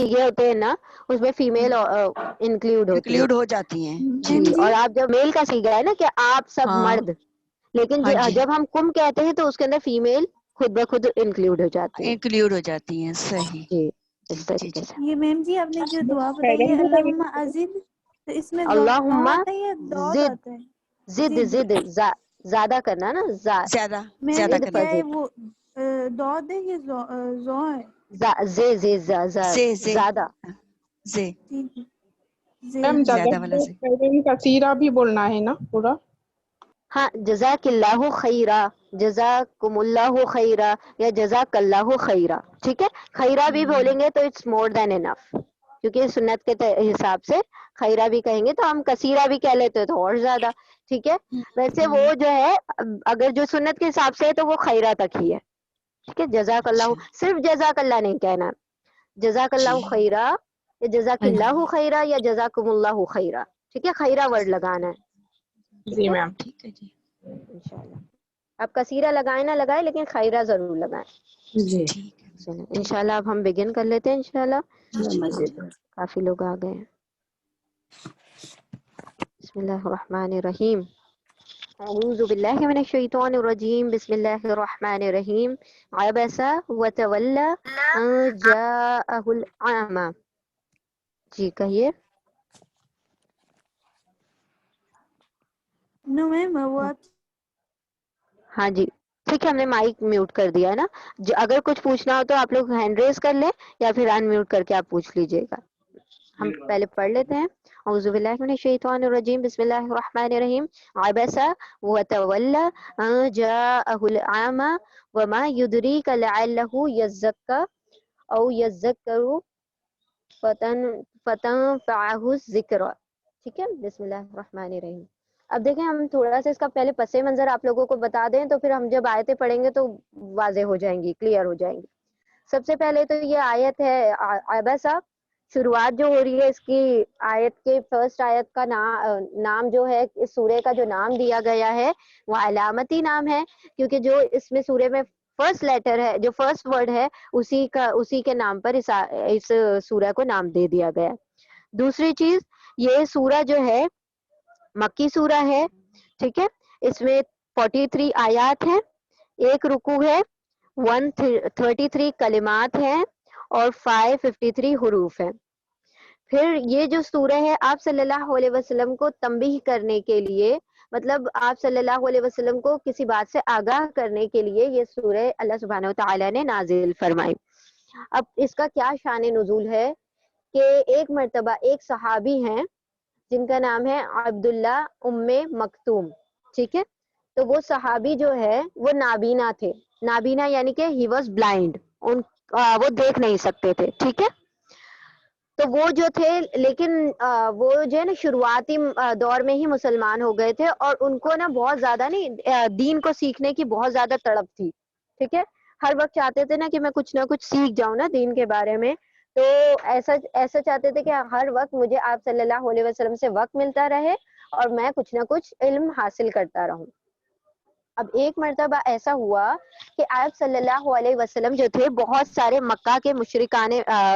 سیگے ہوتے ہیں نا اس میں فیمیل انکلوڈ ہوتی ہے انکلوڈ ہو جاتی ہیں. جی. اور آپ جب میل کا سیگا ہے نا کہ آپ سب ہاں مرد، لیکن ہاں جی جب ہم کم کہتے ہیں تو اس کے اندر فیمیل خود بخود انکلوڈ ہو جاتی ہے. انکلوڈ ہو جاتی ہیں. صحیح. جی جی اس جی طریقے جی. سے. یہ میم جی آپ نے جو دعا بتائی ہے اللہم ازد، تو اس میں ضا اللہم آتا ہے یا داد زد، آتا ہے؟ زد زد زیادہ کرنا نا، زیادہ میم زیادہ زد کرنا. کیا ہے فضد، وہ داد ہے یا زو ہے؟ زے زیادہ. زے ٹھیک ہے. میم زیادہ والا زے. کثیرہ بھی بولنا ہے نا پورا؟ ہاں جزاک اللہ خیرہ، جزاکم اللہ خیرہ یا جزاک اللہ خیرہ. ٹھیک ہے. خیرہ بھی بولیں گے تو اٹس مور دین انف، کیونکہ سنت کے حساب سے خیرہ بھی کہیں گے تو ہم کثیرہ بھی کہہ لیتے تو اور زیادہ. ٹھیک ہے. ویسے وہ جو ہے اگر جو سنت کے حساب سے ہے تو وہ خیرہ تک ہی ہے. ٹھیک ہے. جزاک اللہ، اچھا صرف جزاک اللہ نہیں کہنا، جزاک جی. اللہ خیرہ یا جزاک ہاں جی. اللہ خیرہ یا جزاکم اللہ خیرہ. ٹھیک ہے. خیرہ ورڈ لگانا ہے. جی ٹھیک ہے. میم. ٹھیک ہے جی. انشاءاللہ آپ کثیرہ لگائیں نہ لگائیں لیکن خیرہ ضرور لگائیں. جی. ٹھیک ہے. چلیں انشاءاللہ اب ہم بگن کر لیتے ہیں انشاءاللہ. جی. کافی لوگ آ گئے ہیں. بسم اللہ الرحمن الرحیم. اعوذ باللہ من الشیطان الرجیم. بسم اللہ الرحمن الرحیم. عبس وتولى ان جاءه الأعمى. جی کہیے. نو میم وہ آپ ہاں جی ٹھیک ہے، ہم نے مائک میوٹ کر دیا ہے نا. اگر کچھ پوچھنا ہو تو آپ لوگ ہینڈ ریز کر لیں یا پھر ان میوٹ کر کے آپ پوچھ لیجیے گا. ہم پہلے پڑھ لیتے ہیں. اعوذ باللہ من الشیطان الرجیم. بسم اللہ الرحمن الرحیم. عبس وتولى ان جاءه الأعمى وما يدريك لعله يزكى او يذكر فتنفعه الذکر. ٹھیک ہے. بسم اللہ الرحمن الرحیم. اب دیکھیں ہم تھوڑا سا اس کا پہلے پس منظر آپ لوگوں کو بتا دیں تو پھر ہم جب آیتیں پڑھیں گے تو واضح ہو جائیں گی، کلیئر ہو جائیں گی. سب سے پہلے تو یہ آیت ہے عبسہ. شروعات جو ہو رہی ہے اس کی آیت کے فرسٹ آیت کا نام جو ہے اس سورے کا جو نام دیا گیا ہے وہ علامتی نام ہے، کیونکہ جو اس میں سورے میں فرسٹ لیٹر ہے، جو فرسٹ ورڈ ہے اسی کے نام پر اس سورہ کو نام دے دیا گیا. دوسری چیز یہ سورہ جو ہے مکی سورہ ہے. ٹھیک ہے. اس میں 43 آیات ہیں، ایک رکوع ہے، 133 کلمات ہیں اور 553 حروف ہیں. پھر یہ جو سورہ ہے آپ صلی اللہ علیہ وسلم کو تنبیہ کرنے کے لیے، مطلب آپ صلی اللہ علیہ وسلم کو کسی بات سے آگاہ کرنے کے لیے یہ سورہ اللہ سبحانہ وتعالی نے نازل فرمائی. اب اس کا کیا شان نزول ہے کہ ایک مرتبہ ایک صحابی ہیں جن کا نام ہے عبداللہ ام مکتوم. ٹھیک ہے. تو وہ صحابی جو ہے وہ نابینا تھے. نابینا یعنی کہ ہی واز بلائنڈ، وہ دیکھ نہیں سکتے تھے. ٹھیک ہے. تو وہ جو تھے لیکن وہ جو ہے نا شروعاتی دور میں ہی مسلمان ہو گئے تھے اور ان کو نا بہت زیادہ نہیں دین کو سیکھنے کی بہت زیادہ تڑپ تھی. ٹھیک ہے. ہر وقت چاہتے تھے نا کہ میں کچھ نہ کچھ سیکھ جاؤں نا دین کے بارے میں. تو ایسا چاہتے تھے کہ ہر وقت مجھے آپ صلی اللہ علیہ وسلم سے وقت ملتا رہے اور میں کچھ نہ کچھ علم حاصل کرتا رہوں. اب ایک مرتبہ ایسا ہوا کہ آپ صلی اللہ علیہ وسلم جو تھے بہت سارے مکہ کے مشرکان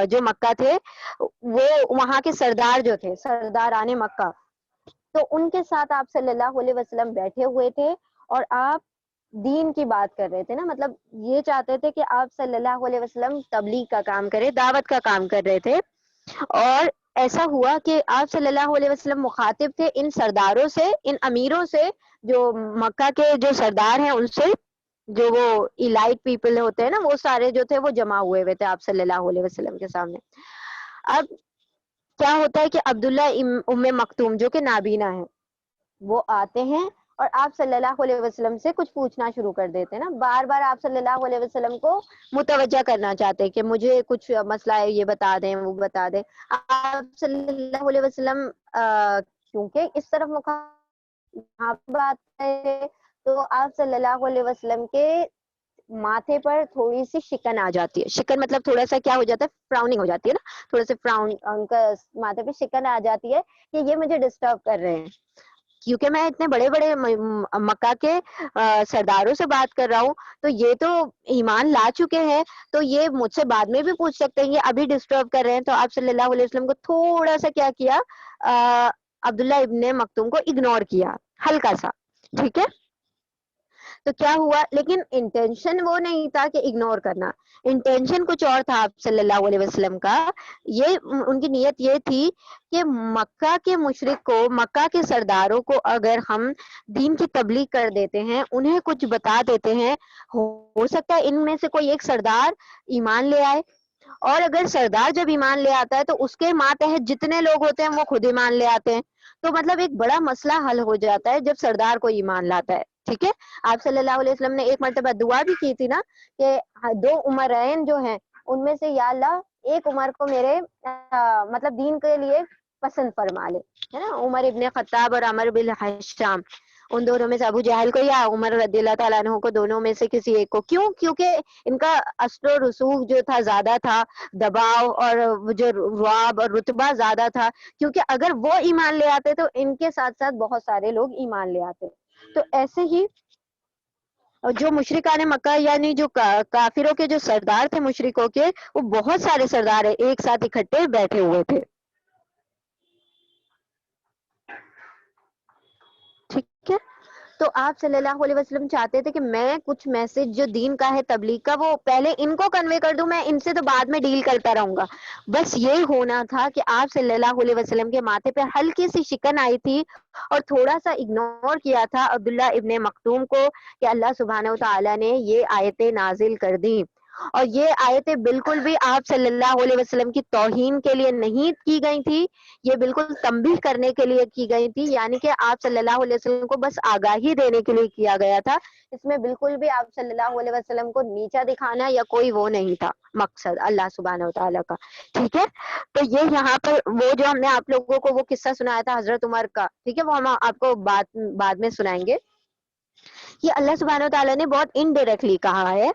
جو مکہ تھے وہ وہاں کے سردار جو تھے سرداران مکہ، تو ان کے ساتھ آپ صلی اللہ علیہ وسلم بیٹھے ہوئے تھے اور آپ دین کی بات کر رہے تھے نا، مطلب یہ چاہتے تھے کہ آپ صلی اللہ علیہ وسلم تبلیغ کا کام کرے، دعوت کا کام کر رہے تھے. اور ایسا ہوا کہ آپ صلی اللہ علیہ وسلم مخاطب تھے ان سرداروں سے، ان امیروں سے، جو مکہ کے جو سردار ہیں ان سے، جو وہ ایلائٹ پیپل ہوتے ہیں نا وہ سارے جو تھے وہ جمع ہوئے تھے آپ صلی اللہ علیہ وسلم کے سامنے. اب کیا ہوتا ہے کہ عبداللہ ام مکتوم جو کہ نابینا ہے وہ آتے ہیں اور آپ صلی اللہ علیہ وسلم سے کچھ پوچھنا شروع کر دیتے ہیں نا، بار بار آپ صلی اللہ علیہ وسلم کو متوجہ کرنا چاہتے ہیں کہ مجھے کچھ مسئلہ ہے یہ بتا دیں وہ بتا دیں. آپ صلی اللہ علیہ وسلم کیونکہ اس طرف بات ہے تو آپ صلی اللہ علیہ وسلم کے ماتھے پر تھوڑی سی شکن آ جاتی ہے. شکن مطلب تھوڑا سا کیا ہو جاتا ہے، فراؤننگ ہو جاتی ہے نا، تھوڑا سا فراؤن ان کا ماتھے پہ شکن آ جاتی ہے کہ یہ مجھے ڈسٹرب کر رہے ہیں. کیونکہ میں اتنے بڑے بڑے مکہ کے سرداروں سے بات کر رہا ہوں، تو یہ تو ایمان لا چکے ہیں، تو یہ مجھ سے بعد میں بھی پوچھ سکتے ہیں، یہ ابھی ڈسٹرب کر رہے ہیں. تو آپ صلی اللہ علیہ وسلم کو تھوڑا سا کیا کیا، عبداللہ ابن مکتوم کو اگنور کیا ہلکا سا. ٹھیک ہے، تو کیا ہوا، لیکن انٹینشن وہ نہیں تھا کہ اگنور کرنا، انٹینشن کچھ اور تھا آپ صلی اللہ علیہ وسلم کا. یہ ان کی نیت یہ تھی کہ مکہ کے مشرک کو، مکہ کے سرداروں کو اگر ہم دین کی تبلیغ کر دیتے ہیں، انہیں کچھ بتا دیتے ہیں، ہو سکتا ہے ان میں سے کوئی ایک سردار ایمان لے آئے، اور اگر سردار جب ایمان لے آتا ہے تو اس کے ماتحت جتنے لوگ ہوتے ہیں وہ خود ایمان لے آتے ہیں، تو مطلب ایک بڑا مسئلہ حل ہو جاتا ہے جب سردار کو ایمان لاتا ہے. ٹھیک ہے، آپ صلی اللہ علیہ وسلم نے ایک مرتبہ دعا بھی کی تھی نا کہ 2 عمرین جو ہیں ان میں سے یا اللہ ایک عمر کو میرے مطلب دین کے لیے پسند فرما لے، ہے نا، عمر ابن خطاب اور عمر بن حشام، ان دونوں میں سے ابو جہل کو یا عمر رضی اللہ تعالیٰ عنہ کو، دونوں میں سے کسی ایک کو. کیوں؟ کیونکہ ان کا اثر و رسوخ جو تھا زیادہ تھا، دباؤ اور جو رعب اور رتبہ زیادہ تھا، کیونکہ اگر وہ ایمان لے آتے تو ان کے ساتھ ساتھ بہت سارے لوگ ایمان لے آتے. تو ایسے ہی جو مشرکان مکہ یعنی جو کافروں کے جو سردار تھے مشرکوں کے، وہ بہت سارے سردار ایک ساتھ اکٹھے بیٹھے ہوئے تھے. ٹھیک ہے، تو آپ صلی اللہ علیہ وسلم چاہتے تھے کہ میں کچھ میسج جو دین کا ہے، تبلیغ کا، وہ پہلے ان کو کنوے کر دوں، میں ان سے تو بعد میں ڈیل کرتا رہوں گا. بس یہ ہونا تھا کہ آپ صلی اللہ علیہ وسلم کے ماتھے پہ ہلکی سی شکن آئی تھی اور تھوڑا سا اگنور کیا تھا عبداللہ ابن مکتوم کو، کہ اللہ سبحانہ وتعالیٰ نے یہ آیتیں نازل کر دی. اور یہ آیتیں بالکل بھی آپ صلی اللہ علیہ وسلم کی توہین کے لیے نہیں کی گئی تھی، یہ بالکل تنبیہ کرنے کے لیے کی گئی تھی، یعنی کہ آپ صلی اللہ علیہ وسلم کو بس آگاہی دینے کے لیے کیا گیا تھا. اس میں بالکل بھی آپ صلی اللہ علیہ وسلم کو نیچا دکھانا یا کوئی وہ نہیں تھا مقصد اللہ سبحانہ وتعالیٰ کا. ٹھیک ہے، تو یہ یہاں پر وہ جو ہم نے آپ لوگوں کو وہ قصہ سنایا تھا حضرت عمر کا، ٹھیک ہے، وہ ہم آپ کو بعد میں سنائیں گے. یہ اللہ سبحانہ وتعالیٰ نے بہت انڈائریکٹلی کہا ہے،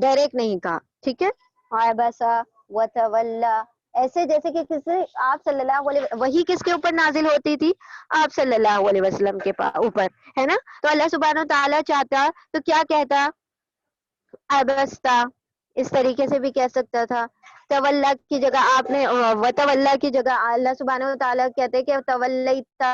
ڈائریکٹ نہیں کہا. ٹھیک ہے، عبسا وتولا، ایسے جیسے کہ کسی آپ صلی اللہ علیہ، وہی کس کے اوپر نازل ہوتی تھی؟ آپ صلی اللہ علیہ وسلم کے اوپر، ہے نا. تو اللہ سبحانہ وتعالیٰ چاہتا تو کیا کہتا؟ عبستا، اس طریقے سے بھی کہہ سکتا تھا. تولا کی جگہ آپ نے وتولا کی جگہ اللہ سبحانہ وتعالیٰ کہتے کہ تولیتا،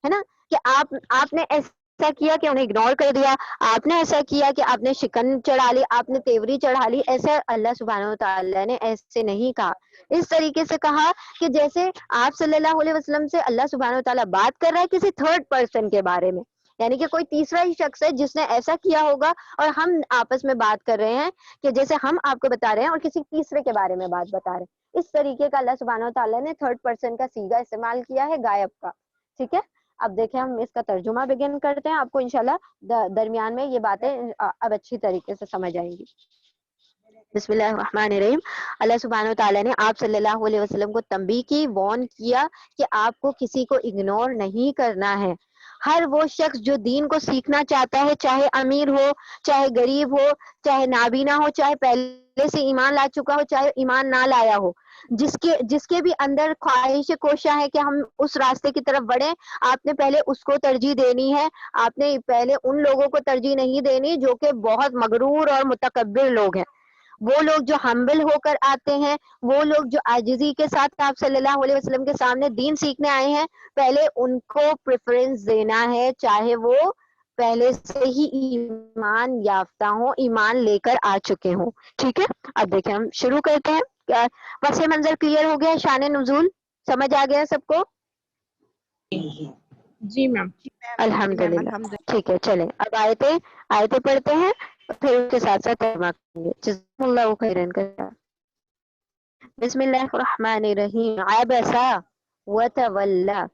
ہے نا، کہ آپ نے ایسا کیا کہ انہیں اگنور کر دیا، آپ نے ایسا کیا کہ آپ نے شکن چڑھا لی، آپ نے تیوری چڑھا لی. ایسے اللہ سبحانہ وتعالیٰ نے ایسے نہیں کہا، اس طریقے سے کہا کہ جیسے آپ صلی اللہ علیہ وسلم سے اللہ سبحانہ وتعالیٰ بات کر رہا ہے کسی تھرڈ پرسن کے بارے میں، یعنی کہ کوئی تیسرا ہی شخص ہے جس نے ایسا کیا ہوگا، اور ہم آپس میں بات کر رہے ہیں کہ جیسے ہم آپ کو بتا رہے ہیں اور کسی تیسرے کے بارے میں بات بتا رہے ہیں. اس طریقے کا اللہ سبحانہ وتعالیٰ نے تھرڈ پرسن کا صیغہ استعمال کیا ہے، غائب کا. ٹھیک ہے، اب دیکھیں ہم اس کا ترجمہ بگن کرتے ہیں، آپ کو انشاءاللہ درمیان میں یہ باتیں اب اچھی طریقے سے سمجھ آئیں گی. بسم اللہ الرحمن الرحیم. اللہ سبحانہ وتعالیٰ نے آپ صلی اللہ علیہ وسلم کو تنبیہ کی، وارن کیا کہ آپ کو کسی کو اگنور نہیں کرنا ہے. ہر وہ شخص جو دین کو سیکھنا چاہتا ہے، چاہے امیر ہو، چاہے غریب ہو، چاہے نابینا ہو، چاہے پہلے سے ایمان لا چکا ہو، چاہے ایمان نہ لایا ہو، جس کے بھی اندر خواہش کوشاں ہے کہ ہم اس راستے کی طرف بڑھیں، آپ نے پہلے اس کو ترجیح دینی ہے. آپ نے پہلے ان لوگوں کو ترجیح نہیں دینی جو کہ بہت مغرور اور متکبر لوگ ہیں. وہ لوگ جو ہمبل ہو کر آتے ہیں، وہ لوگ جو عاجزی کے ساتھ آپ صلی اللہ علیہ وسلم کے سامنے دین سیکھنے آئے ہیں، پہلے ان کو پریفرنس دینا ہے، چاہے وہ پہلے سے ہی ایمان یافتہ ہوں، ایمان لے کر آ چکے ہوں. ٹھیک ہے، اب دیکھیں ہم شروع کرتے ہیں. پس منظر کلیئر ہو گیا؟ شان نزول سمجھ آ گیا سب کو؟ جی میم. الحمدللہ. ٹھیک ہے، چلیں اب آیتیں پڑھتے ہیں، پھر اس کے ساتھ ساتھ ترجمہ کریں گے. جزاکم اللہ خیرا کثیرا. بسم اللہ الرحمن الرحیم. عبسا وتولا.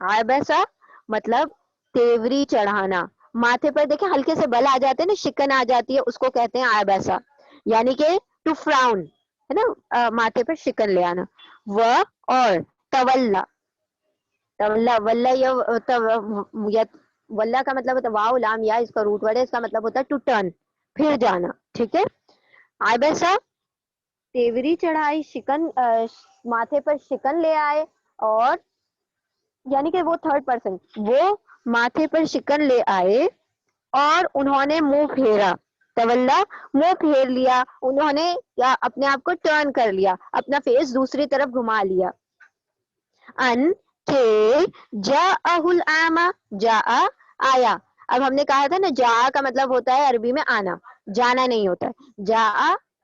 عبسا مطلب تیوری چڑھانا، ماتھے پر دیکھیں ہلکے سے بل آ جاتے ہیں نا، شکن آ جاتی ہے، اس کو کہتے ہیں عبسا، یعنی کہ ٹو فراؤن، ہے نا، ماتھے پر شکن لے آنا. اور تولا، تولا ولا کا مطلب ہوتا ہے واو لام یا، اس کا روٹ ورڈ ہے، اس کا مطلب ہوتا ہے ٹو ٹرن، پھر جانا. ٹھیک ہے، عبسا تیوری چڑھائی، شکن ماتھے پر شکن لے آئے، اور یعنی کہ وہ تھرڈ پرسن، وہ ماتھے پر شکن لے آئے اور انہوں نے منہ پھیرا. تولا منہ پھیر لیا, انہوں نے یا اپنے آپ کو ٹرن کر لیا, اپنا فیس دوسری طرف گھما لیا. ان کہ جاءہ الاعمى, جاء آیا. اب ہم نے کہا تھا نا جا کا مطلب ہوتا ہے عربی میں آنا, جانا نہیں ہوتا ہے. جا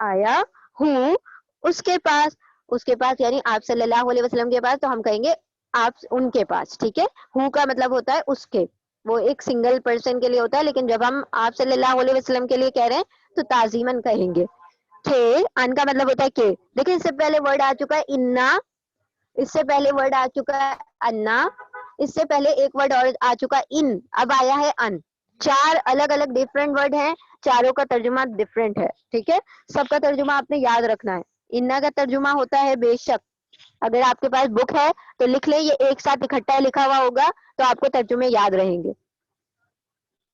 آیا ہوں اس کے پاس یعنی آپ صلی اللہ علیہ وسلم کے پاس, تو ہم کہیں گے آپ ان کے پاس, ٹھیک ہے. ہو کا مطلب ہوتا ہے اس کے, وہ ایک سنگل پرسن کے لیے ہوتا ہے, لیکن جب ہم آپ صلی اللہ علیہ وسلم کے لیے کہہ رہے ہیں تو تعظیماً کہیں گے. کہ ان کا مطلب ہوتا ہے کہ, دیکھیں اس سے پہلے ورڈ آ چکا ہے انا, اس سے پہلے ورڈ آ چکا ہے انا, اس سے پہلے ایک ورڈ اور آ چکا ان, اب آیا ہے ان. 4 الگ الگ ڈفرینٹ ورڈ ہیں, چاروں کا ترجمہ ڈفرینٹ ہے, ٹھیک ہے. سب کا ترجمہ آپ نے یاد رکھنا ہے. انا کا ترجمہ ہوتا ہے بے شک. اگر آپ کے پاس بک ہے تو لکھ لیں, یہ ایک ساتھ اکٹھا لکھا ہوا ہوگا تو آپ کو ترجمے یاد رہیں گے.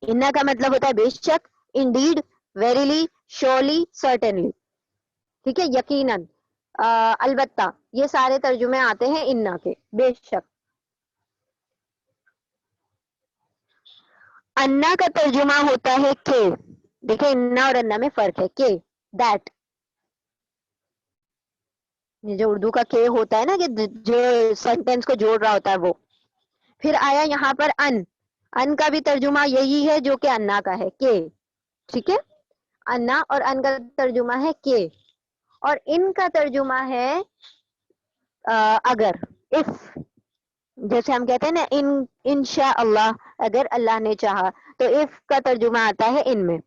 انا کا مطلب ہوتا ہے بے شک, انڈیڈ, ویریلی, شورلی, سرٹنلی, ٹھیک ہے, یقیناً, البتہ, یہ سارے ترجمے آتے ہیں انا کے, بے شک. انا کا ترجمہ ہوتا ہے کہ, دیکھیں انا اور انا میں فرق ہے. کہ دیٹ, یہ جو اردو کا کہ ہوتا ہے نا کہ جو سینٹینس کو جوڑ رہا ہوتا ہے وہ. پھر آیا یہاں پر ان کا بھی ترجمہ یہی ہے جو کہ انا کا ہے, کہ, ٹھیک ہے. انا اور ان کا ترجمہ ہے کہ, اور ان کا ترجمہ ہے اگر, اف. جیسے ہم کہتے ہیں نا انشاء اللہ, اگر اللہ نے چاہا, تو اف کا ترجمہ آتا ہے ان میں.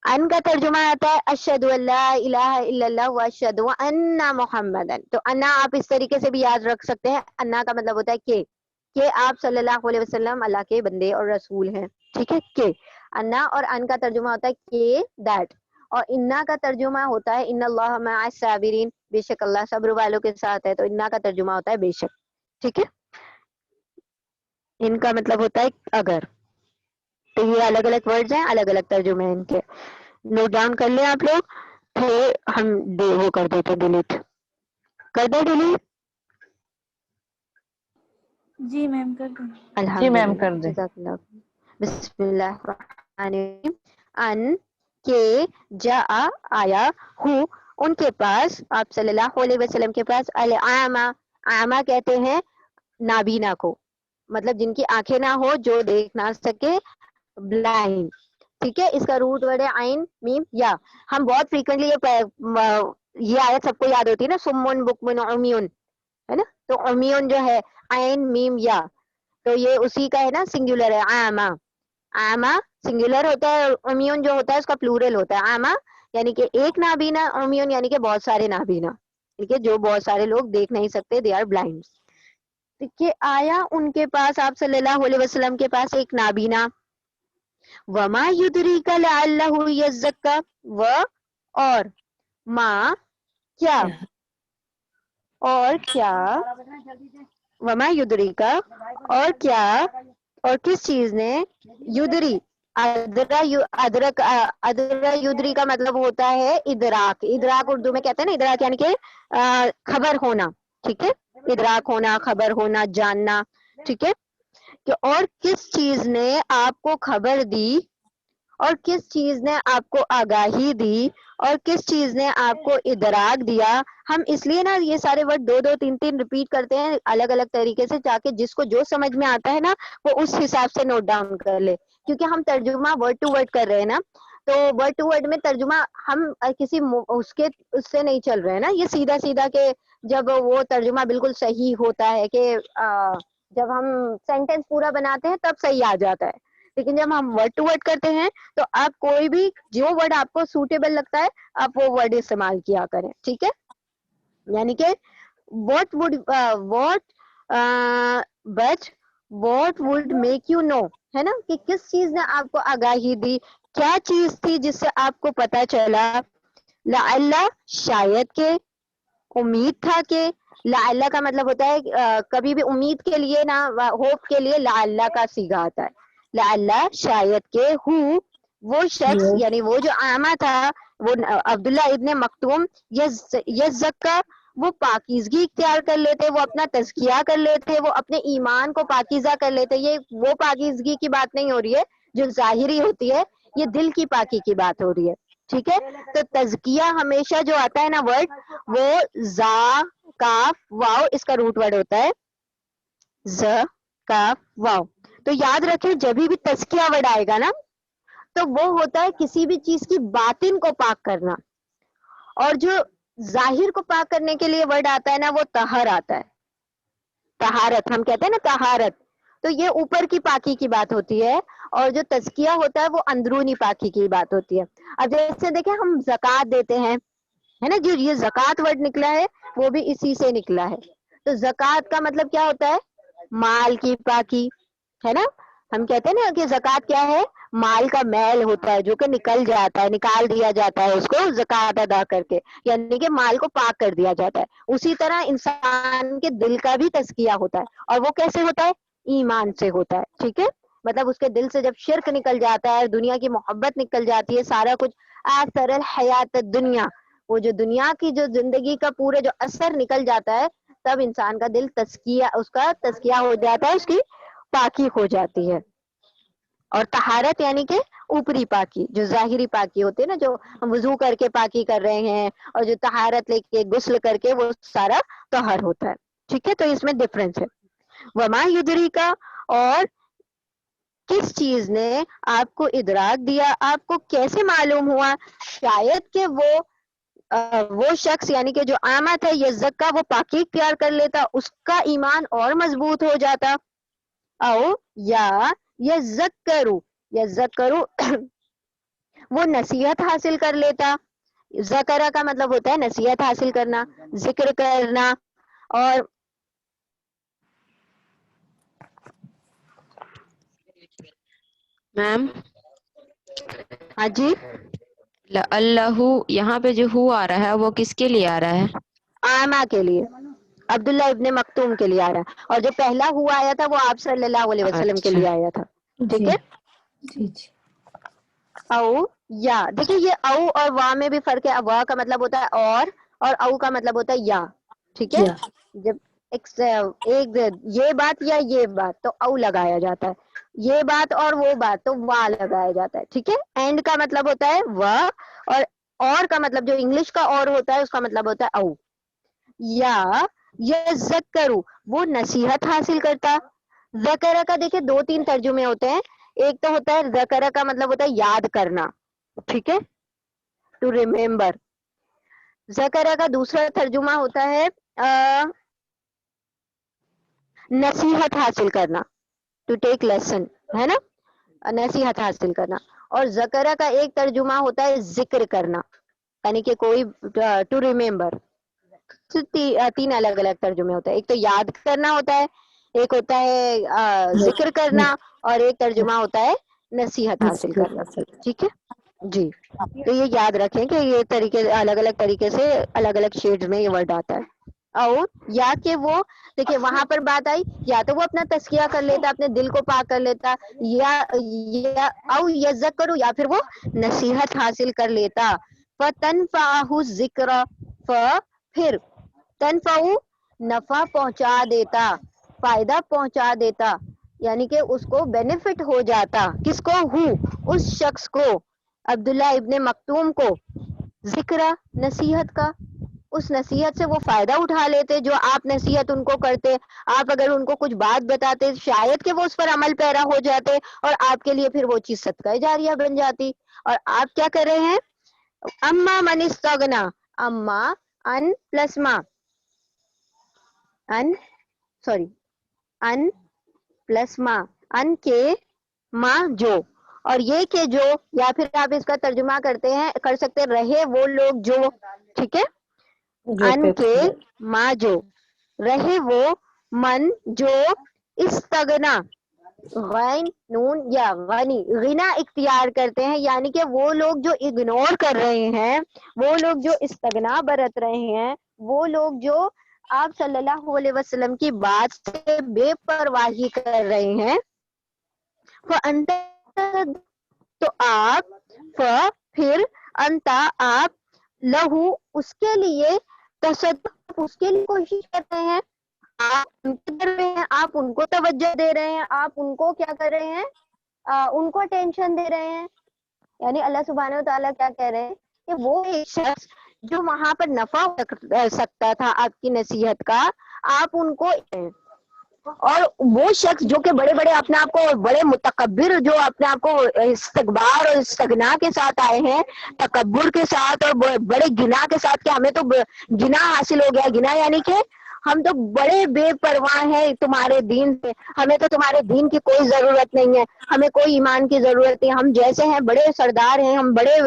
ان کا ترجمہ آتا ہے اشہد ان لا الہ الا اللہ واشہد ان محمدن. تو انا آپ اس طریقے سے بھی یاد رکھ سکتے ہیں. انا کا مطلب ہوتا ہے کہ آپ صلی اللہ علیہ وسلم اللہ کے بندے اور رسول ہیں, ٹھیک ہے. کہ انا اور ان کا ترجمہ ہوتا ہے کہ دیٹ, اور انا کا ترجمہ ہوتا ہے ان اللہ مع الصابرین, بے شک اللہ صبر والوں کے ساتھ ہے. تو انا کا ترجمہ ہوتا ہے بے شک, ٹھیک ہے. ان کا مطلب ہوتا ہے اگر. تو یہ الگ الگ ورڈز ہیں, الگ الگ ترجمے ہیں ان کے. نوٹ ڈاؤن کر لیں آپ لوگ, پھر ہم وہ کر دیتے, ڈیلیٹ کر دیں, ڈیلیٹ. جی میم کر دیں. جی میم الحمدللہ, کر دیں. جزاک اللہ. بسم اللہ الرحمن الرحیم. ان کے جا آیا ہوں ان کے پاس, آپ صلی اللہ علیہ وسلم کے پاس, الاعمى, اعمى کہتے ہیں نابینا کو, مطلب جن کی آنکھیں نہ ہو, جو دیکھ نہ سکے, بلائنڈ, ٹھیک ہے. اس کا روٹ ورڈ ہے عین میم یا. ہم بہت فریکوینٹلی یہ آیت سب کو یاد ہوتی ہے نا, سمن بکمن عمیون, ہے نا. تو عمیون جو ہے عین میم یا, تو یہ اسی کا ہے نا, سنگولر ہے. اعمى, اعمى سنگولر ہوتا ہے, عمیون جو ہوتا ہے اس کا پلورل ہوتا ہے. اعمى یعنی کہ ایک نابینا, عمیون یعنی کہ بہت سارے نابینا, ٹھیک ہے, جو بہت سارے لوگ دیکھ نہیں سکتے, دے آر بلائنڈ. کہ آیا ان کے پاس, آپ صلی اللہ علیہ وسلم کے پاس ایک نابینا. وما یدریک لعلہ یزکا, و اور ما کیا, اور کیا, وما یدریکا اور کیا, اور کس چیز نے, یدری, ادرا یدری کا مطلب ہوتا ہے ادراک. ادراک اردو میں کہتے ہیں نا, ادراک یعنی کہ خبر ہونا, ٹھیک ہے. ادراک ہونا, خبر ہونا, جاننا, ٹھیک ہے. کہ اور کس چیز نے آپ کو خبر دی, اور کس چیز نے آپ کو آگاہی دی, اور کس چیز نے آپ کو ادراک دیا. ہم اس لیے نا یہ سارے ورڈ 2 2 3 3 ریپیٹ کرتے ہیں الگ الگ طریقے سے, تاکہ جس کو جو سمجھ میں آتا ہے نا وہ اس حساب سے نوٹ ڈاؤن کر لے, کیونکہ ہم ترجمہ ورڈ ٹو ورڈ کر رہے ہیں نا. تو ورڈ ٹو ورڈ میں ترجمہ ہم کسی اس سے نہیں چل رہے ہیں نا, یہ سیدھا سیدھا کہ جب وہ ترجمہ بالکل صحیح ہوتا ہے, کہ جب ہم سینٹینس پورا بناتے ہیں تب صحیح آ جاتا ہے. لیکن جب ہم ورڈ ٹو ورڈ کرتے ہیں تو آپ کوئی بھی جو ورڈ آپ کو سوٹیبل لگتا ہے آپ وہ ورڈ استعمال کیا کریں, ٹھیک ہے. یعنی کہ what would make you know, ہے نا, کہ کس چیز نے آپ کو آگاہی دی, کیا چیز تھی جس سے آپ کو پتا چلا. لعل شاید کے, امید تھا کہ, لعل کا مطلب ہوتا ہے کبھی بھی امید کے لیے نا, ہوپ کے لیے لعل کا صیغہ آتا ہے. لعل شاید کے, ہوں وہ شخص یعنی وہ جو اعمى تھا, وہ عبداللہ ابن مکتوم, یزکا وہ پاکیزگی اختیار کر لیتے, وہ اپنا تزکیہ کر لیتے, وہ اپنے ایمان کو پاکیزہ کر لیتے. یہ وہ پاکیزگی کی بات نہیں ہو رہی ہے جو ظاہری ہوتی ہے, یہ دل کی پاکی کی بات ہو رہی ہے. ٹھیک ہے, تو تزکیہ ہمیشہ جو آتا ہے نا ورڈ, وہ زا کاف واو اس کا روٹ ورڈ ہوتا ہے, ز کاف واو. تو یاد رکھیں جب بھی تزکیہ ورڈ آئے گا نا تو وہ ہوتا ہے کسی بھی چیز کی باطن کو پاک کرنا, اور جو ظاہر کو پاک کرنے کے لیے ورڈ آتا ہے نا وہ طہر آتا ہے, طہارت ہم کہتے ہیں نا طہارت. تو یہ اوپر کی پاکی کی بات ہوتی ہے, اور جو تزکیہ ہوتا ہے وہ اندرونی پاکی کی بات ہوتی ہے. اب جیسے دیکھیں ہم زکوٰۃ دیتے ہیں, ہے نا, جو یہ زکوٰۃ ورڈ نکلا ہے وہ بھی اسی سے نکلا ہے. تو زکوٰۃ کا مطلب کیا ہوتا ہے, مال کی پاکی, ہے نا. ہم کہتے ہیں نا کہ زکوٰۃ کیا ہے, مال کا میل ہوتا ہے جو کہ نکل جاتا ہے, نکال دیا جاتا ہے اس کو زکوٰۃ ادا کر کے, یعنی کہ مال کو پاک کر دیا جاتا ہے. اسی طرح انسان کے دل کا بھی تزکیہ ہوتا ہے, اور وہ کیسے ہوتا ہے, ایمان سے ہوتا ہے. ٹھیک ہے, مطلب اس کے دل سے جب شرک نکل جاتا ہے, دنیا کی محبت نکل جاتی ہے, سارا کچھ آثر الحیات دنیا, وہ جو دنیا کی جو زندگی کا پورے جو اثر نکل جاتا ہے, تب انسان کا دل تزکیہ, اس کا تزکیہ ہو جاتا ہے, اس کی پاکی ہو جاتی ہے. اور طہارت یعنی کہ اوپری پاکی, جو ظاہری پاکی ہوتی ہے نا, جو ہم وضو کر کے پاکی کر رہے ہیں, اور جو طہارت لے کے غسل کر کے, وہ سارا طہر ہوتا ہے. ٹھیک ہے, تو اس میں ڈفرنس ہے. وما یدری کا, اور کس چیز نے آپ کو ادراک دیا, آپ کو کیسے معلوم ہوا, شاید کہ وہ شخص یعنی کہ جو عامت ہے یزکا, وہ پاکی اختیار کر لیتا, اس کا ایمان اور مضبوط ہو جاتا. او یا یذکرو, یذکرو وہ نصیحت حاصل کر لیتا. ذکرہ کا مطلب ہوتا ہے نصیحت حاصل کرنا, ذکر کرنا. اور میم ہاں جی, اللہ یہاں پہ جو ہو آ رہا ہے وہ کس کے لیے آ رہا ہے؟ عامہ کے لیے, عبداللہ ابن مکتوم کے لیے آ رہا ہے. اور جو پہلا ہوا آیا تھا وہ آپ صلی اللہ علیہ وسلم کے اچھا لیے آیا تھا. ٹھیک ہے, جی جی. او یا, دیکھیں یہ او اور وا میں بھی فرق ہے. وا کا مطلب ہوتا ہے اور او کا مطلب ہوتا ہے یا. ٹھیک ہے, جب ایک یہ بات یا یہ بات تو او لگایا جاتا ہے, یہ بات اور وہ بات تو وا لگایا جاتا ہے. ٹھیک ہے, اینڈ کا مطلب ہوتا ہے وا, اور کا مطلب جو انگلش کا اور ہوتا ہے اس کا مطلب ہوتا ہے او. یا یذکرو, وہ نصیحت حاصل کرتا. ذکرہ کا دیکھیں 2-3 ترجمے ہوتے ہیں. ایک تو ہوتا ہے ذکرہ کا مطلب ہوتا ہے یاد کرنا, ٹھیک ہے, ٹو ریمبر. ذکرہ کا دوسرا ترجمہ ہوتا ہے نصیحت حاصل کرنا, ٹو ٹیک لیسن, ہے نا, نصیحت حاصل کرنا. اور ذکرہ کا ایک ترجمہ ہوتا ہے ذکر کرنا, یعنی کہ کوئی ٹو ریمبر. 3 الگ الگ ترجمے ہوتے ہیں. ایک تو یاد کرنا ہوتا ہے, ایک ہوتا ہے ذکر کرنا, اور ایک ترجمہ ہوتا ہے نصیحت حاصل کرنا. ٹھیک ہے جی, تو یہ یاد رکھیں کہ یہ طریقے الگ الگ طریقے سے الگ الگ شیڈز میں یہ ورڈ آتا ہے. اور یا کہ وہ دیکھیں وہاں پر بات آئی, یا تو وہ اپنا تزکیہ کر لیتا, اپنے دل کو پاک کر لیتا, یا او یذکرو, یا پھر وہ نصیحت حاصل کر لیتا. فتنفعہ الذکر, پھر تنفعہ نفع پہنچا دیتا, فائدہ پہنچا دیتا, یعنی کہ اس کو بینیفٹ ہو جاتا. کس کو, اس شخص کو, عبداللہ ابن مکتوم کو, ذکر نصیحت کا, اس نصیحت سے وہ فائدہ اٹھا لیتے. جو آپ نصیحت ان کو کرتے, آپ اگر ان کو کچھ بات بتاتے, شاید کہ وہ اس پر عمل پیرا ہو جاتے, اور آپ کے لیے پھر وہ چیز صدقہ جاریہ بن جاتی. اور آپ کیا کر رہے ہیں, اما من استغنا, اما ان پلس ما, ان سوری ان پلس ما, ان کے ما جو, اور یہ کہ جو, یا پھر آپ اس کا ترجمہ کر سکتے رہے وہ لوگ جو. ٹھیک ہے, ان کے ما جو, رہے وہ, من جو, استغنا, غین نون یا غنی, غنا اختیار کرتے ہیں, یعنی کہ وہ لوگ جو اگنور کر رہے ہیں, وہ لوگ جو استغنا برت رہے ہیں, وہ لوگ جو آپ صلی اللہ علیہ وسلم کی بات سے بے پرواہی کر رہے ہیں, تو آپ, پھر انتا آپ, لہو اس کے لیے تصدق آپ اس کے لیے کوشش کر رہے ہیں, آپ ان کے در پہ ہیں, آپ ان کو توجہ دے رہے ہیں, آپ ان کو کیا کر رہے ہیں, ان کو اٹینشن دے رہے ہیں. یعنی اللہ سبحانہ وتعالیٰ کیا کہہ رہے ہیں کہ وہ ایک شخص جو وہاں پر نفع ہو سکتا تھا آپ کی نصیحت کا, آپ ان کو, اور وہ شخص جو کہ بڑے بڑے اپنے آپ کو بڑے متکبر, جو اپنے آپ کو استکبار اور استغنا کے ساتھ آئے ہیں, تکبر کے ساتھ اور بڑے گناہ کے ساتھ, کہ ہمیں تو گناہ حاصل ہو گیا. گناہ یعنی کہ ہم تو بڑے بے پرواہ ہیں تمہارے دین سے, ہمیں تو تمہارے دین کی کوئی ضرورت نہیں ہے, ہمیں کوئی ایمان کی ضرورت نہیں, ہم جیسے ہیں بڑے سردار ہیں, ہم بڑے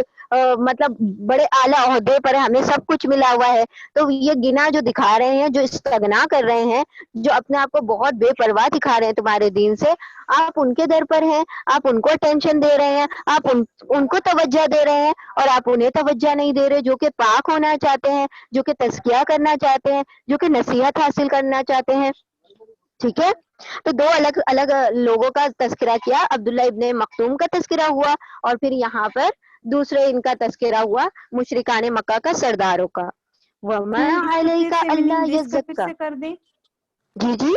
مطلب بڑے اعلیٰ عہدے پر ہیں, ہمیں سب کچھ ملا ہوا ہے. تو یہ گناہ جو دکھا رہے ہیں, جو استغنا کر رہے ہیں, جو اپنے آپ کو بہت بے پرواہ دکھا رہے ہیں تمہارے دین سے, آپ ان کے در پر ہیں, آپ ان کو ٹینشن دے رہے ہیں, آپ ان کو توجہ دے رہے ہیں, اور آپ انہیں توجہ نہیں دے رہے جو کہ پاک ہونا چاہتے ہیں, جو کہ تزکیہ کرنا چاہتے ہیں, جو کہ نصیحت حاصل کرنا چاہتے ہیں. ٹھیک ہے, تو دو الگ الگ لوگوں کا تذکرہ کیا. عبداللہ ابن مختوم کا تذکرہ ہوا, اور پھر یہاں پر دوسرے ان کا تذکرہ ہوا مشرکان مکہ کا, سرداروں کا. وَمَا عَلَيْكَ أَلَّا يَزَّكَّى. کر دیں. جی جی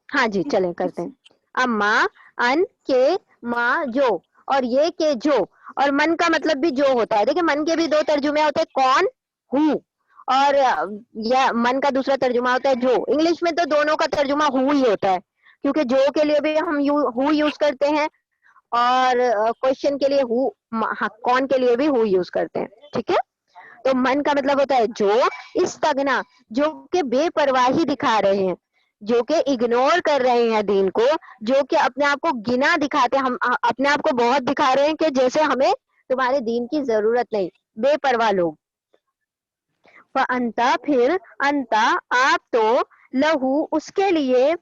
ہاں جی چلیں کرتے ہیں. اما, ان, کے, ما, جو, اور یہ کہ جو, اور من کا مطلب بھی جو ہوتا ہے. دیکھیں من کے بھی دو ترجمے ہوتے ہیں, کون, ہوں, اور یا من کا دوسرا ترجمہ ہوتا ہے جو. انگلش میں تو دونوں کا ترجمہ ہو ہی ہوتا ہے, کیونکہ جو کے لیے بھی ہم ہو یوز کرتے ہیں, اور کوشچن کے لیے ہو, کون کے لیے بھی ہو یوز کرتے ہیں. ٹھیک ہے, تو من کا مطلب ہوتا ہے جو, استغنا جو کہ بے پرواہی دکھا رہے ہیں, جو کہ اگنور کر رہے ہیں دین کو, جو کہ اپنے آپ کو گنا دکھاتے ہیں, ہم اپنے آپ کو بہت دکھا رہے ہیں کہ جیسے ہمیں تمہارے دین کی ضرورت نہیں, بے پرواہ لوگ. فَأَنْتَ, پھر, انتا آپ تو, لہو اس کے لیے,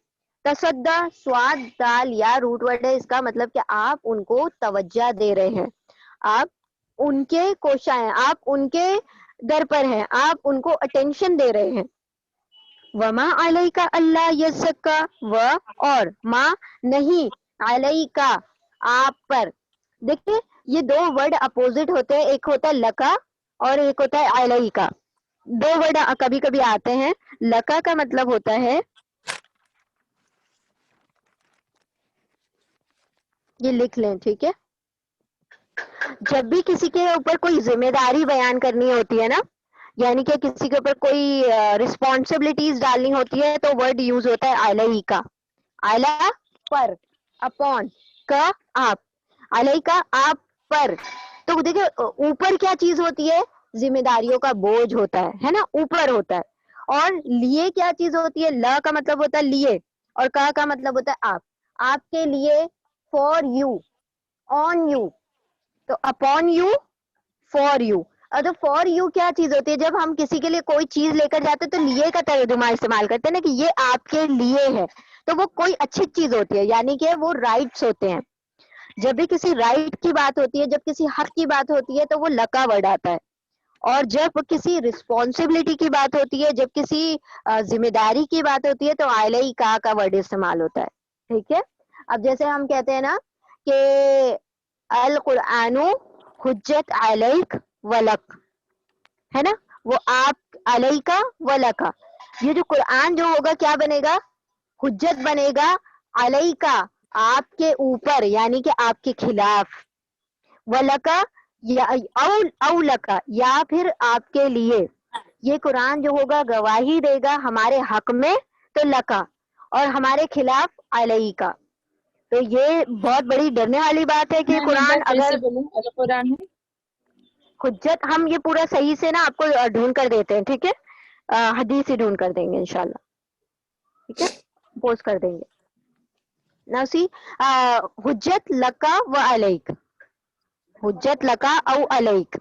تصدہ, سواد دال یا روٹ ورڈ ہے, اس کا مطلب کہ آپ ان کو توجہ دے رہے ہیں, آپ ان کے کوشاں ہیں, آپ ان کے در پر ہیں, آپ ان کو اٹینشن دے رہے ہیں. وما علیکا اللہ یزکا, و, اور, ما, نہیں, علیکا, آپ پر. دیکھیں یہ دو ورڈ اپوزٹ ہوتے ہیں, ایک ہوتا ہے لکا اور ایک ہوتا ہے علیکا. دو ورڈ کبھی کبھی آتے ہیں. لکا کا مطلب ہوتا ہے, یہ لکھ لیں, ٹھیک ہے, جب بھی کسی کے اوپر کوئی ذمہ داری بیان کرنی ہوتی ہے نا, یعنی کہ کسی کے اوپر کوئی رسپانسبلٹیز ڈالنی ہوتی ہے, تو ورڈ یوز ہوتا ہے علیکا. علی پر, اپون, کا آپ, علیکا آپ پر. تو دیکھیں اوپر کیا چیز ہوتی ہے, ذمہ داریوں کا بوجھ ہوتا ہے نا, اوپر ہوتا ہے. اور لیے کیا چیز ہوتی ہے, لا کا مطلب ہوتا ہے لیے, اور کا مطلب ہوتا ہے آپ, آپ کے لیے, فور یو, آن یو, تو اپون یو, فور یو. اور تو فور یو کیا چیز ہوتی ہے, جب ہم کسی کے لیے کوئی چیز لے کر جاتے ہیں تو لیے کا ترجمہ استعمال کرتے ہیں نا, کہ یہ آپ کے لیے ہے, تو وہ کوئی اچھی چیز ہوتی ہے, یعنی کہ وہ رائٹس ہوتے ہیں. جب بھی کسی رائٹ کی بات ہوتی ہے, جب کسی حق کی بات ہوتی ہے, تو وہ لکا ورڈ آتا ہے. اور جب کسی رسپانسبلٹی کی بات ہوتی ہے, جب کسی ذمہ داری کی بات ہوتی ہے, تو علیہ کا ورڈ استعمال ہوتا ہے. ٹھیک ہے, اب جیسے ہم کہتے ہیں نا کہ القرآن حجت علیک ولک, ہے نا, وہ آپ علیکا ولکا, یہ جو قرآن جو ہوگا کیا بنے گا, حجت بنے گا, علیکا آپ کے اوپر, یعنی کہ آپ کے خلاف, ولکا یا اولکا یا پھر آپ کے لیے. یہ قرآن جو ہوگا گواہی دے گا ہمارے حق میں, تو لکا, اور ہمارے خلاف علیکا. تو یہ بہت بڑی ڈرنے والی بات ہے کہ قرآن اگر قرآن ہے حجت, ہم یہ پورا صحیح سے نا آپ کو ڈھونڈ کر دیتے ہیں, ٹھیک ہے, حدیث ہی ڈھونڈ کر دیں گے انشاءاللہ, ٹھیک ہے, پوسٹ کر دیں گے. ناسی حجت لکا و علیک, حجت لکا او علیک,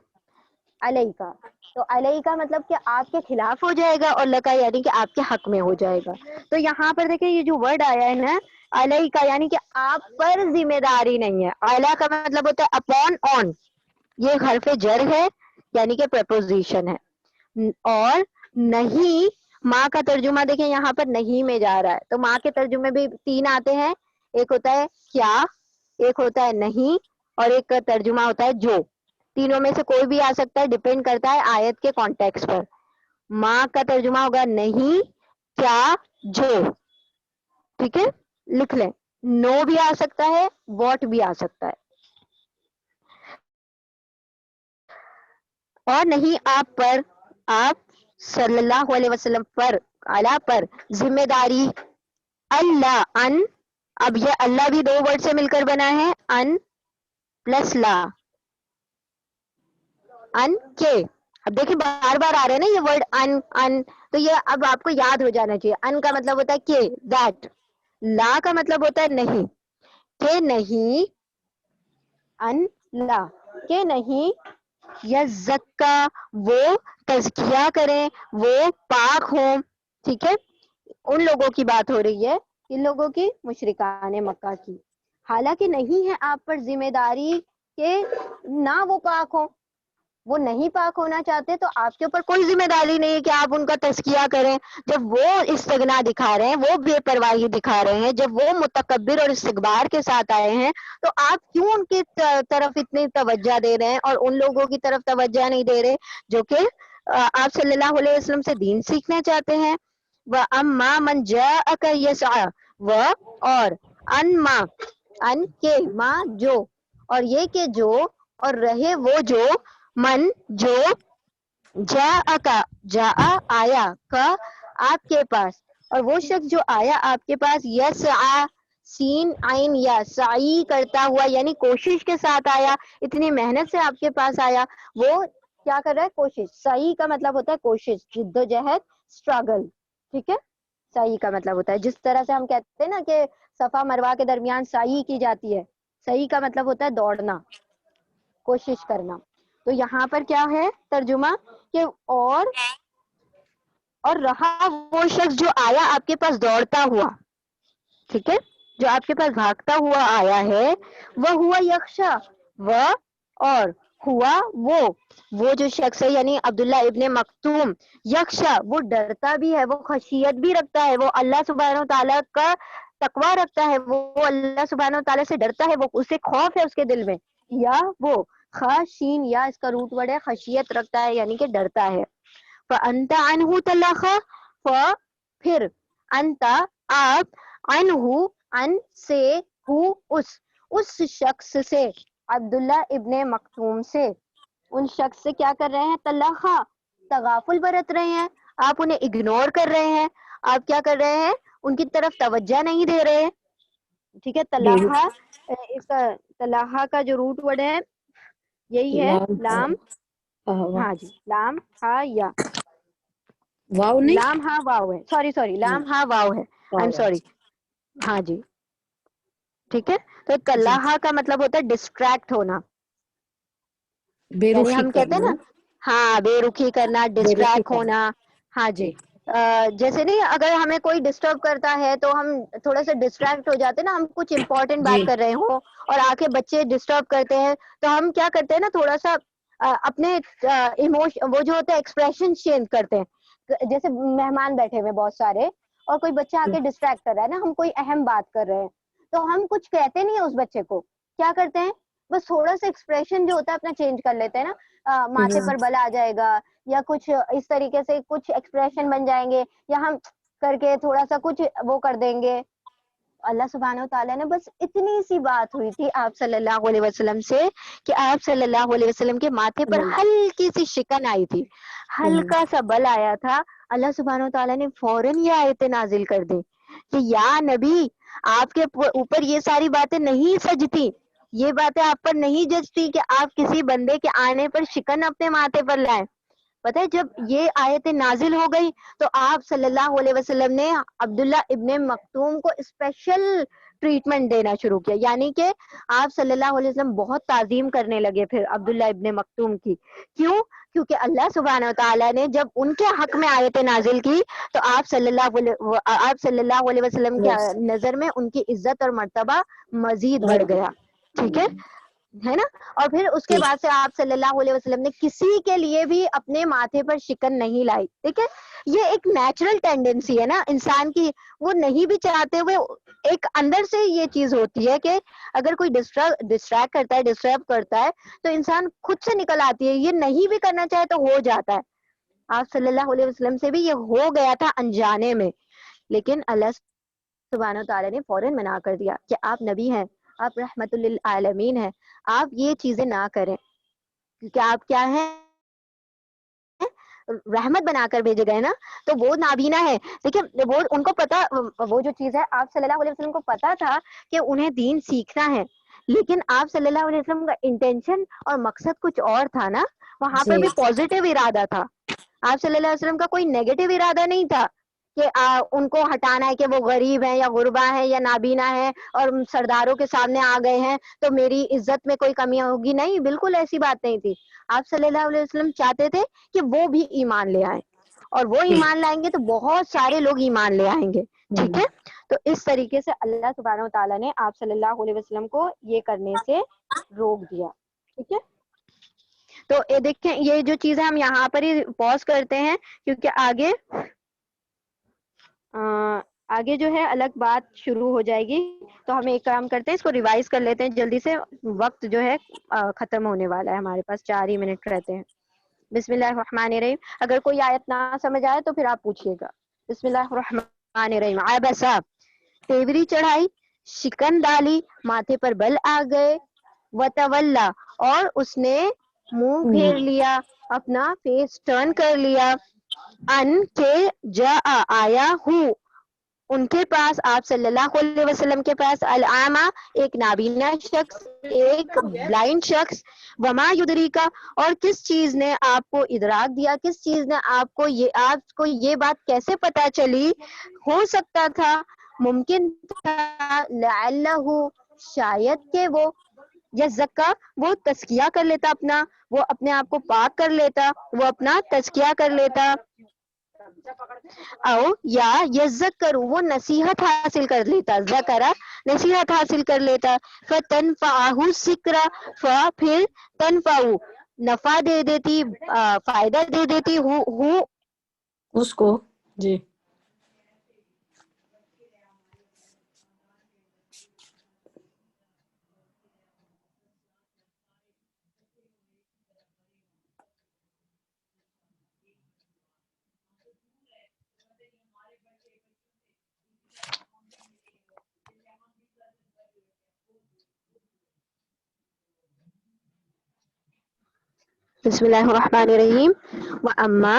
علیکا, تو علیہ کا مطلب کہ آپ کے خلاف ہو جائے گا, اور لکا یعنی کہ آپ کے حق میں ہو جائے گا. تو یہاں پر دیکھیں یہ جو ورڈ آیا ہے نا علیہ کا, یعنی کہ آپ پر ذمہ داری نہیں ہے. علیہ کا مطلب ہوتا ہے اپون, آن, یہ حرف جر ہے, یعنی کہ پریپوزیشن ہے. اور نہیں, ماں کا ترجمہ دیکھیں یہاں پر نہیں میں جا رہا ہے, تو ماں کے ترجمے بھی تین آتے ہیں, ایک ہوتا ہے کیا, ایک ہوتا ہے نہیں, اور ایک کا ترجمہ ہوتا ہے جو. تینوں میں سے کوئی بھی آ سکتا ہے, ڈیپینڈ کرتا ہے آیت کے کانٹیکسٹ پر. ماں کا ترجمہ ہوگا نہیں، کیا، جو. ٹھیک ہے، لکھ لیں. نو بھی آ سکتا ہے، واٹ بھی آ سکتا ہے. اور نہیں آپ پر، آپ صلی اللہ علیہ وسلم پر، اعلیٰ پر ذمہ داری اللہ ان. اب یہ اللہ بھی 2 ورڈ سے مل کر بنا ہے، ان پلس لا، ان کے. اب دیکھیں بار بار آ رہے ہیں نا یہ ورڈ ان ان، تو یہ اب آپ کو یاد ہو جانا چاہیے. ان کا مطلب ہوتا ہے کہ، دیٹ. لا کا مطلب ہوتا ہے نہیں، کہ نہیں، ان لا، کہ نہیں یزکا، وہ تزکیہ کریں، وہ پاک ہوں. ٹھیک ہے، ان لوگوں کی بات ہو رہی ہے، ان لوگوں کی، مشرکان مکہ کی. حالانکہ نہیں ہے آپ پر ذمہ داری کہ نہ وہ پاک ہوں. وہ نہیں پاک ہونا چاہتے تو آپ کے اوپر کوئی ذمہ داری نہیں ہے کہ آپ ان کا تزکیہ کریں. جب وہ استغنا دکھا رہے ہیں، وہ بے پرواہی دکھا رہے ہیں، جب وہ متکبر اور استکبار کے ساتھ آئے ہیں، تو آپ کیوں ان کی طرف اتنی توجہ دے رہے ہیں اور ان لوگوں کی طرف توجہ نہیں دے رہے جو کہ آپ صلی اللہ علیہ وسلم سے دین سیکھنا چاہتے ہیں. وَأَمَّا مَنْ جَاءَكَ يَسْعَىٰ، اور ان ماں، ان کے، ماں جو، اور یہ کہ جو، اور رہے وہ جو، من جو، جاءَکَ، جاء آیا، کا آپ کے پاس، اور وہ شخص جو آیا آپ کے پاس، یسعیٰ، سین عین یا، سعی کرتا ہوا، یعنی کوشش کے ساتھ آیا، اتنی محنت سے آپ کے پاس آیا. وہ کیا کر رہا ہے؟ کوشش. سعی کا مطلب ہوتا ہے کوشش، جد و جہد، اسٹرگل. ٹھیک ہے، سعی کا مطلب ہوتا ہے، جس طرح سے ہم کہتے ہیں نا کہ صفا مروہ کے درمیان سعی کی جاتی ہے. سعی کا مطلب ہوتا ہے دوڑنا، کوشش کرنا. تو یہاں پر کیا ہے ترجمہ کہ اور رہا وہ شخص جو آیا آپ کے پاس دوڑتا ہوا. ٹھیک ہے، جو آپ کے پاس بھاگتا ہوا آیا ہے، وہ ہوا یخشا، وہ اور ہوا وہ جو شخص ہے یعنی عبداللہ ابن مکتوم، یخشا، وہ ڈرتا بھی ہے، وہ خشیت بھی رکھتا ہے، وہ اللہ سبحانہ و تعالیٰ کا تقویٰ رکھتا ہے، وہ اللہ سبحانہ و تعالیٰ سے ڈرتا ہے، وہ اسے خوف ہے اس کے دل میں. یا وہ خاشین، یا اس کا روٹ ورڈ ہے خشیت رکھتا ہے یعنی کہ ڈرتا ہے. فَأَنْتَ عَنْهُ تَلَخَ، پھر انت آپ، عنہ، ان سے، اس شخص سے، عبداللہ ابن مکتوم سے، ان شخص سے کیا کر رہے ہیں؟ تلخا، تغافل برت رہے ہیں، آپ انہیں اگنور کر رہے ہیں، آپ کیا کر رہے ہیں؟ ان کی طرف توجہ نہیں دے رہے. ٹھیک ہے، تلخا، اس کا تلخا کا جو روٹ ورڈ ہے یہی ہے لام، ہاں جی، لام ہا یا، واو نہیں، لام ہا واو ہے، سوری لام ہا واو ہے، آئی ایم سوری. ہاں جی، ٹھیک ہے. تو تلہا کا مطلب ہوتا ہے ڈسٹریکٹ ہونا، بے یعنی رخی ہم کہتے ہیں کرنا. نا، ہاں، بے رخی کرنا، بے رخی ڈسٹریکٹ کرنا. ہونا. ہاں جی، جیسے نہیں، اگر ہمیں کوئی ڈسٹرب کرتا ہے تو ہم تھوڑا سا ڈسٹریکٹ ہو جاتے ہیں نا، ہم کچھ امپورٹنٹ جی بات کر رہے ہوں اور آ کے بچے ڈسٹرب کرتے ہیں، تو ہم کیا کرتے ہیں نا، تھوڑا سا اپنے ایموشن، وہ جو ہوتا ہے ایکسپریشن چینج کرتے ہیں. جیسے مہمان بیٹھے ہوئے بہت سارے اور کوئی بچہ آ کے ڈسٹریکٹ کر رہا ہے نا، ہم کوئی اہم بات کر رہے ہیں تو ہم کچھ کہتے نہیں ہیں اس بچے کو، کیا کرتے ہیں بس تھوڑا سا ایکسپریشن جو ہوتا ہے اپنا چینج کر لیتے ہیں نا، ماتھے پر بل آ جائے گا یا کچھ اس طریقے سے کچھ ایکسپریشن بن جائیں گے، یا ہم کر کے تھوڑا سا کچھ وہ کر دیں گے. اللہ سبحانہ و تعالیٰ نے بس اتنی سی بات ہوئی تھی آپ صلی اللہ علیہ وسلم سے کہ آپ صلی اللہ علیہ وسلم کے ماتھے پر ہلکی سی شکن آئی تھی، ہلکا سا بل آیا تھا. اللہ سبحانہ و تعالیٰ نے فوراً یہ آیتیں نازل کر دی کہ یا نبی، آپ کے اوپر یہ ساری باتیں نہیں سجتی، یہ باتیں آپ پر نہیں جچتی کہ آپ کسی بندے کے آنے پر شکن اپنے ماتھے پر لائیں. پتہ ہے جب یہ آیتیں نازل ہو گئی تو آپ صلی اللہ علیہ وسلم نے عبداللہ ابن مکتوم کو اسپیشل ٹریٹمنٹ دینا شروع کیا، یعنی کہ آپ صلی اللہ علیہ وسلم بہت تعظیم کرنے لگے پھر عبداللہ ابن مکتوم کی. کیوں؟ کیونکہ اللہ سبحانہ و تعالیٰ نے جب ان کے حق میں آیتیں نازل کی تو آپ صلی اللہ علیہ وسلم کی نظر میں ان کی عزت اور مرتبہ مزید بڑھ گیا. ٹھیک ہے نا. اور پھر اس کے بعد سے آپ صلی اللہ علیہ وسلم نے کسی کے لیے بھی اپنے ماتھے پر شکن نہیں لائی. ٹھیک ہے، یہ ایک نیچرل ٹینڈنسی ہے نا انسان کی، وہ نہیں بھی چاہتے ہوئے ایک اندر سے یہ چیز ہوتی ہے کہ اگر کوئی ڈسٹریکٹ کرتا ہے، ڈسٹرب کرتا ہے تو انسان خود سے نکل آتی ہے، یہ نہیں بھی کرنا چاہے تو ہو جاتا ہے. آپ صلی اللہ علیہ وسلم سے بھی یہ ہو گیا تھا انجانے میں، لیکن اللہ سبحانہ تعالیٰ نے فوراً منع کر دیا کہ آپ نبی ہیں، آپ رحمت للعالمین ہیں، آپ یہ چیزیں نہ کریں، کیونکہ آپ کیا ہیں، رحمت بنا کر بھیجے گئے نا، تو وہ نابینا ہے. دیکھیں وہ ان کو پتا، وہ جو چیز ہے آپ صلی اللہ علیہ وسلم کو پتا تھا کہ انہیں دین سیکھنا ہے، لیکن آپ صلی اللہ علیہ وسلم کا انٹینشن اور مقصد کچھ اور تھا نا، وہاں پر جی بھی پازیٹیو ارادہ تھا. آپ صلی اللہ علیہ وسلم کا کوئی نیگیٹو ارادہ نہیں تھا کہ ان کو ہٹانا ہے کہ وہ غریب ہیں یا غربا ہیں یا نابینا ہیں اور سرداروں کے سامنے آ گئے ہیں تو میری عزت میں کوئی کمی ہوگی. نہیں، بالکل ایسی بات نہیں تھی. آپ صلی اللہ علیہ وسلم چاہتے تھے کہ وہ بھی ایمان لے آئیں، اور وہ ایمان لائیں گے تو بہت سارے لوگ ایمان لے آئیں گے. ٹھیک ہے، تو اس طریقے سے اللہ سبحانہ و تعالیٰ نے آپ صلی اللہ علیہ وسلم کو یہ کرنے سے روک دیا. ٹھیک ہے، تو یہ دیکھیں، یہ جو چیزیں ہم یہاں پر ہی پوز کرتے ہیں کیونکہ آگے جو ہے الگ بات شروع ہو جائے گی. تو ہم ایک کام کرتے ہیں، اس کو ریوائز کر لیتے ہیں جلدی سے، وقت جو ہے ختم ہونے والا ہے، ہمارے پاس 4 ہی منٹ رہتے ہیں. بسم اللہ الرحمن الرحیم. اگر کوئی آیت نہ سمجھ آئے تو پھر آپ پوچھیے گا. بسم اللہ الرحمن الرحیم. عبسا، تیوری چڑھائی، شکن ڈالی، ماتھے پر بل آ گئے، وتولا، اور اس نے منہ پھیر لیا، اپنا فیس ٹرن کر لیا، ان کے جا آیا ہوں ان کے پاس، آپ صلی اللہ علیہ وسلم کے پاس، العامہ، ایک نابینا شخص، ایک بلائنڈ شخص، وما یدریکا، اور کس چیز نے آپ کو ادراک دیا، کس چیز نے آپ کو یہ بات کیسے پتا چلی، ہو سکتا تھا، ممکن تھا، لعلہ، شاید کہ وہ، یزکا، وہ تزکیہ کر لیتا، وہ اپنے آپ کو پاک کر لیتا، وہ اپنا تزکیہ کر لیتا، او یا یذکر، وہ نصیحت حاصل کر لیتا، ذکرہ نصیحت حاصل کر لیتا، فتنفعہ الذکرہ، پھر تنفعہ نفع دے دیتی، فائدہ دے دیتی ہوں اس کو. جی بسم اللہ الرحمن الرحیم. واما،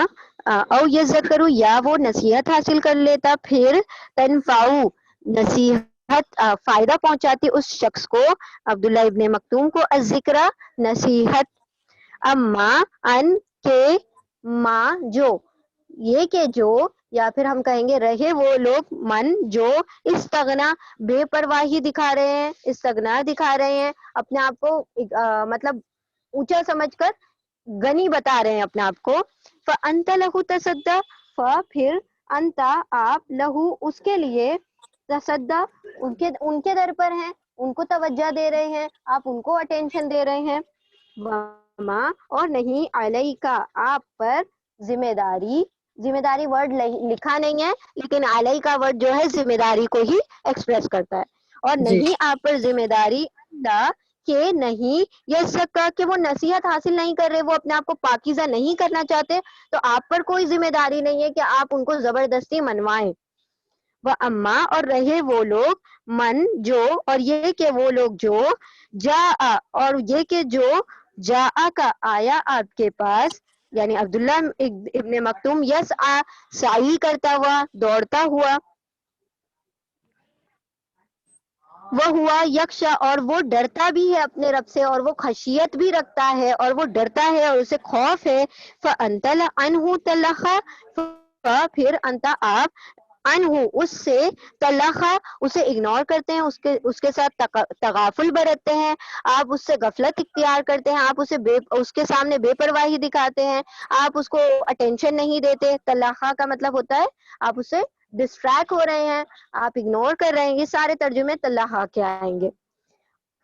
او یذکر، یا وہ نصیحت حاصل کر لیتا، پھر تنفعو، نصیحت فائدہ پہنچاتی اس شخص کو، عبداللہ ابن مکتوم کو، الذکرہ، نصیحت، اما، ان کے، ما، جو، یہ کہ جو، یا پھر ہم کہیں گے رہے وہ لوگ، من، جو، استغنا، بے پرواہی دکھا رہے ہیں، استغنا دکھا رہے ہیں، اپنے آپ کو مطلب اونچا سمجھ کر غنی بتا رہے ہیں اپنے آپ کو. فانت لہو تصدی، پھر انت، آپ، لہو، اس کے لیے، تصدی، ان کے در پر ہیں، ان کو توجہ دے رہے ہیں، آپ ان کو اٹینشن دے رہے ہیں. وما، اور نہیں، علیکا، آپ پر، ذمہ داری ورڈ لکھا نہیں ہے لیکن علیہ کا ورڈ جو ہے ذمہ داری کو ہی ایکسپریس کرتا ہے، اور جی نہیں آپ پر ذمہ داری کہ نہیں، یہ سکا کہ وہ نصیحت حاصل نہیں کر رہے، وہ اپنے آپ کو پاکیزہ نہیں کرنا چاہتے، تو آپ پر کوئی ذمہ داری نہیں ہے کہ آپ ان کو زبردستی منوائیں. وہ اما، اور رہے وہ لوگ، من، جو، اور یہ کہ وہ لوگ جو، جا، اور یہ کہ جو، جا کا آیا آپ کے پاس، یعنی عبداللہ ابن مکتوم، یس سعی کرتا ہوا، دوڑتا ہوا، وہ ہوا یکشا، اور وہ ڈرتا بھی ہے اپنے رب سے، اور وہ خشیت بھی رکھتا ہے، اور وہ ڈرتا ہے اور اسے خوف ہے. فانت عنہ تلخا، پھر انت، آپ، عنہ، اس سے، تلخا، اسے اگنور کرتے ہیں، اس کے ساتھ تغافل برتتے ہیں، آپ اس سے غفلت اختیار کرتے ہیں، آپ اس کے سامنے بے پرواہی دکھاتے ہیں، آپ اس کو اٹینشن نہیں دیتے. تلخا کا مطلب ہوتا ہے آپ اس سے ڈسٹریکٹ ہو رہے ہیں، آپ اگنور کر رہے ہیں. یہ سارے ترجمے تلخا کے آئیں گے.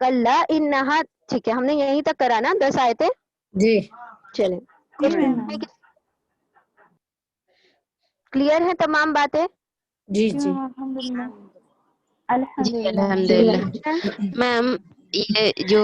کلا انہا، ٹھیک ہے، ہم نے یہیں تک کرا نا 10 آیتیں. جی چلیں، جی میم. کلیئر ہے تمام باتیں؟ جی جی جی میم، الحمدللہ. جی الحمدللہ. الحمدللہ. میم یہ جو